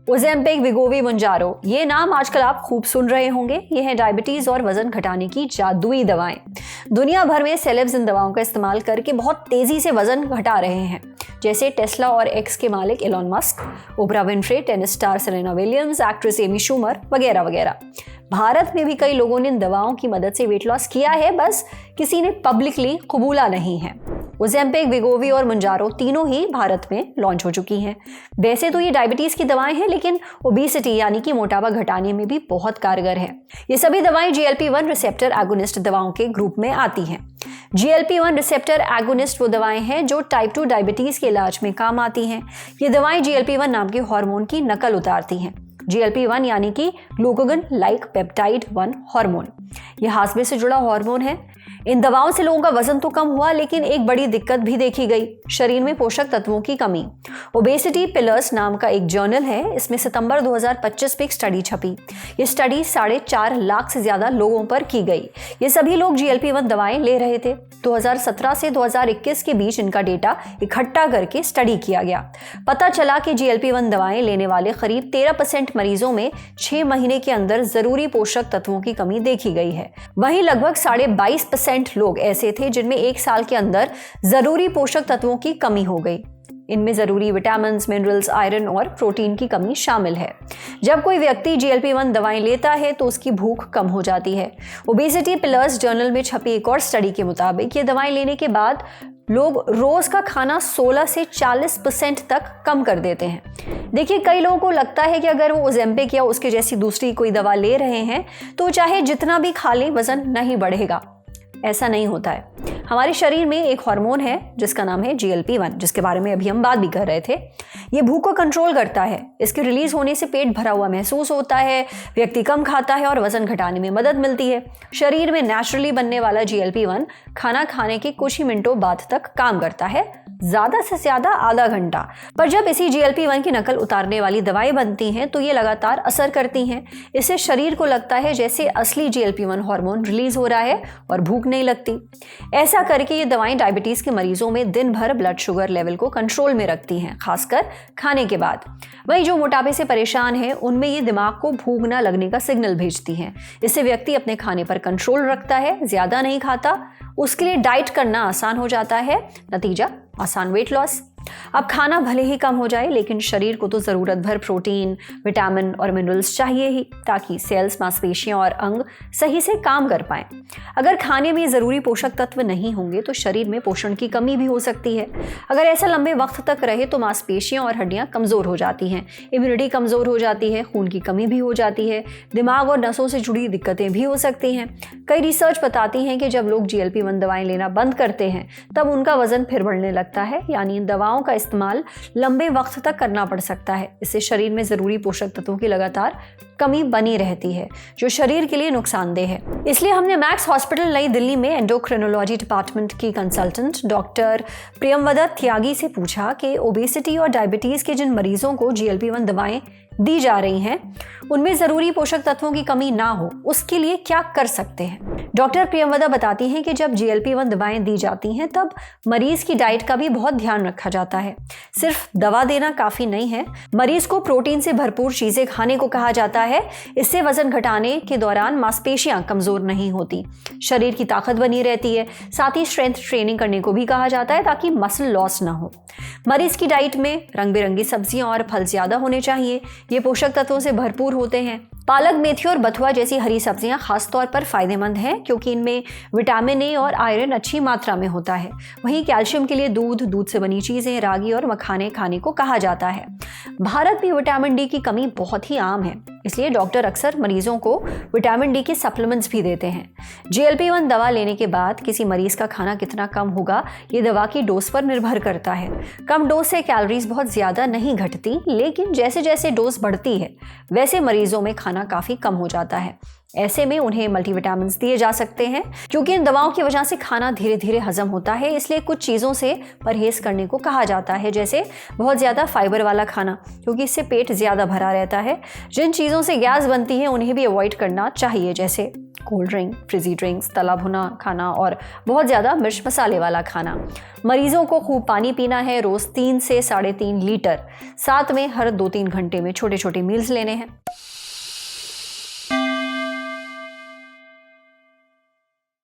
Ozempic, वेगोवी, मोंजारो, ये नाम आजकल आप खूब सुन रहे होंगे। ये हैं डायबिटीज और वजन घटाने की जादुई दवाएं। दुनिया भर में सेलेब्स इन दवाओं का इस्तेमाल करके बहुत तेजी से वजन घटा रहे हैं, जैसे टेस्ला और एक्स के मालिक Elon Musk, Oprah Winfrey, tennis star Serena Williams, actress Amy Schumer वगैरह वगैरह। भारत में भी कई लोगों ने इन दवाओं की मदद से वेट लॉस किया है, बस किसी ने पब्लिकली कबूला नहीं है। ओज़ेम्पिक, वेगोवी और मोंजारो तीनों ही भारत में लॉन्च हो चुकी हैं। वैसे तो ये डायबिटीज की दवाएं हैं, लेकिन ओबेसिटी यानी कि मोटापा घटाने में भी बहुत कारगर है। ये सभी दवाएं GLP-1 रिसेप्टर एगोनिस्ट दवाओं के ग्रुप में आती हैं। GLP-1 रिसेप्टर एगोनिस्ट वो दवाएं हैं जो टाइप 2 डायबिटीज के इलाज में काम आती हैं। ये दवाएं GLP-1 नाम के हार्मोन की नकल उतारती हैं। GLP-1 यानी कि ग्लूकागन लाइक पेप्टाइड 1 हार्मोन। यह हाजमे से जुड़ा हार्मोन है। इन दवाओं से लोगों का वजन तो कम हुआ, लेकिन एक बड़ी दिक्कत भी देखी गई, शरीर में पोषक तत्वों की कमी। ओबेसिटी पिलर्स नाम का एक जर्नल है, इसमें सितंबर 2025 में एक स्टडी छपी। ये स्टडी 4.5 लाख से ज्यादा लोगों पर की गई। ये सभी लोग GLP-1 दवाएं ले रहे थे। 2017 से 2021 के बीच इनका डेटा इकट्ठा करके स्टडी किया गया। पता चला कि GLP-1 दवाएं लेने वाले करीब 13% मरीजों में 6 महीने के अंदर जरूरी पोषक तत्वों की कमी देखी गई है। वहीं लगभग 22.5% लोग ऐसे थे जिनमें 1 साल के अंदर जरूरी पोषक तत्वों की कमी हो गई। इनमें जरूरी विटामिन, मिनरल्स, आयरन और प्रोटीन की कमी शामिल है। जब कोई व्यक्ति GLP-1 दवाएं लेता है तो उसकी भूख कम हो जाती है। ओबेसिटी पिलर्स जर्नल में छपी एक और स्टडी के मुताबिक ये दवाएं लेने के बाद लोग रोज का खाना 16 से 40% तक कम कर देते हैं। देखिए, कई लोगों को लगता है कि अगर वो ओज़ेम्पिक या उसके जैसी दूसरी कोई दवा ले रहे हैं तो चाहे जितना भी खा लें वजन नहीं बढ़ेगा। ऐसा नहीं होता है। हमारे शरीर में एक हार्मोन है जिसका नाम है GLP-1, जिसके बारे में अभी हम बात भी कर रहे थे। ये भूख को कंट्रोल करता है। इसके रिलीज होने से पेट भरा हुआ महसूस होता है, व्यक्ति कम खाता है और वजन घटाने में मदद मिलती है। शरीर में नेचुरली बनने वाला GLP-1 खाना खाने के कुछ ही मिनटों बाद तक काम करता है, ज्यादा से ज्यादा आधा घंटा। पर जब इसी GLP-1 की नकल उतारने वाली दवाएं बनती हैं तो ये लगातार असर करती हैं। इससे शरीर को लगता है जैसे असली GLP-1 हार्मोन रिलीज हो रहा है और भूख नहीं लगती। ऐसा करके ये दवाएं डायबिटीज के मरीजों में दिन भर ब्लड शुगर लेवल को कंट्रोल में रखती हैं, खासकर खाने के बाद। वहीं जो मोटापे से परेशान हैं उनमें ये दिमाग को भूख न लगने का सिग्नल भेजती हैं। इससे व्यक्ति अपने खाने पर कंट्रोल रखता है, ज्यादा नहीं खाता, उसके लिए डाइट करना आसान हो जाता है। नतीजा आसान वेट लॉस। अब खाना भले ही कम हो जाए, लेकिन शरीर को तो जरूरत भर प्रोटीन, विटामिन और मिनरल्स चाहिए ही, ताकि सेल्स, मांसपेशियां और अंग सही से काम कर पाएं। अगर खाने में जरूरी पोषक तत्व नहीं होंगे तो शरीर में पोषण की कमी भी हो सकती है। अगर ऐसा लंबे वक्त तक रहे तो मांसपेशियां और हड्डियां कमजोर हो जाती हैं, इम्यूनिटी कमजोर हो जाती है, खून की कमी भी हो जाती है, दिमाग और नसों से जुड़ी दिक्कतें भी हो सकती हैं। कई रिसर्च बताती हैं कि जब लोग GLP-1 दवाएं लेना बंद करते हैं तब उनका वजन फिर बढ़ने लगता है, यानी इन दवाओं का इस्तेमाल लंबे वक्त तक करना पड़ सकता है। इससे शरीर में जरूरी पोषक तत्वों की लगातार कमी बनी रहती है, जो शरीर के लिए नुकसानदेह है। इसलिए हमने मैक्स हॉस्पिटल नई दिल्ली में एंडोक्रिनोलॉजी डिपार्टमेंट की कंसल्टेंट डॉक्टर प्रियमवदा त्यागी से पूछा कि ओबेसिटी और डायबिटीज के जिन मरीजों को GLP-1 दवाएं दी जा रही हैं उनमें जरूरी पोषक तत्वों की कमी ना हो, उसके लिए क्या कर सकते हैं। डॉक्टर प्रियमवदा बताती हैं कि जब GLP-1 दवाएं दी जाती हैं तब मरीज की डाइट का भी बहुत ध्यान रखा जाता है। सिर्फ दवा देना काफी नहीं है, मरीज को प्रोटीन से भरपूर चीजें खाने को कहा जाता है। इससे वजन घटाने के दौरान मांसपेशियां कमजोर नहीं होती, शरीर की ताकत बनी रहती है। साथ ही स्ट्रेंथ ट्रेनिंग करने को भी कहा जाता है ताकि मसल लॉस ना हो। मरीज की डाइट में रंग बिरंगी सब्जियां और फल ज्यादा होने चाहिए। ये पोषक तत्वों से भरपूर होते हैं। पालक, मेथी और बथुआ जैसी हरी सब्जियां खास तौर पर फायदेमंद हैं क्योंकि इनमें विटामिन ए और आयरन अच्छी मात्रा में होता है। वहीं कैल्शियम के लिए दूध से बनी चीजें, रागी और मखाने खाने को कहा जाता है। भारत में विटामिन डी की कमी बहुत ही आम है, इसलिए डॉक्टर अक्सर मरीजों को विटामिन डी के सप्लीमेंट्स भी देते हैं। GLP-1 दवा लेने के बाद किसी मरीज का खाना कितना कम होगा ये दवा की डोज पर निर्भर करता है। कम डोज से कैलोरीज बहुत ज्यादा नहीं घटती, लेकिन जैसे जैसे डोज बढ़ती है वैसे मरीजों में खाना काफी कम हो जाता है। ऐसे में उन्हें मल्टीविटामिन दिए जा सकते हैं। क्योंकि इन दवाओं की वजह से खाना धीरे धीरे हजम होता है, इसलिए कुछ चीज़ों से परहेज करने को कहा जाता है, जैसे बहुत ज़्यादा फाइबर वाला खाना, क्योंकि इससे पेट ज़्यादा भरा रहता है। जिन चीज़ों से गैस बनती है उन्हें भी अवॉइड करना चाहिए, जैसे कोल्ड ड्रिंक, फ्रिजी ड्रिंक्स, तला भुना खाना और बहुत ज़्यादा मिर्च मसाले वाला खाना। मरीजों को खूब पानी पीना है, रोज़ 3 से 3.5 लीटर। साथ में हर 2-3 घंटे में छोटे छोटे मील्स लेने हैं।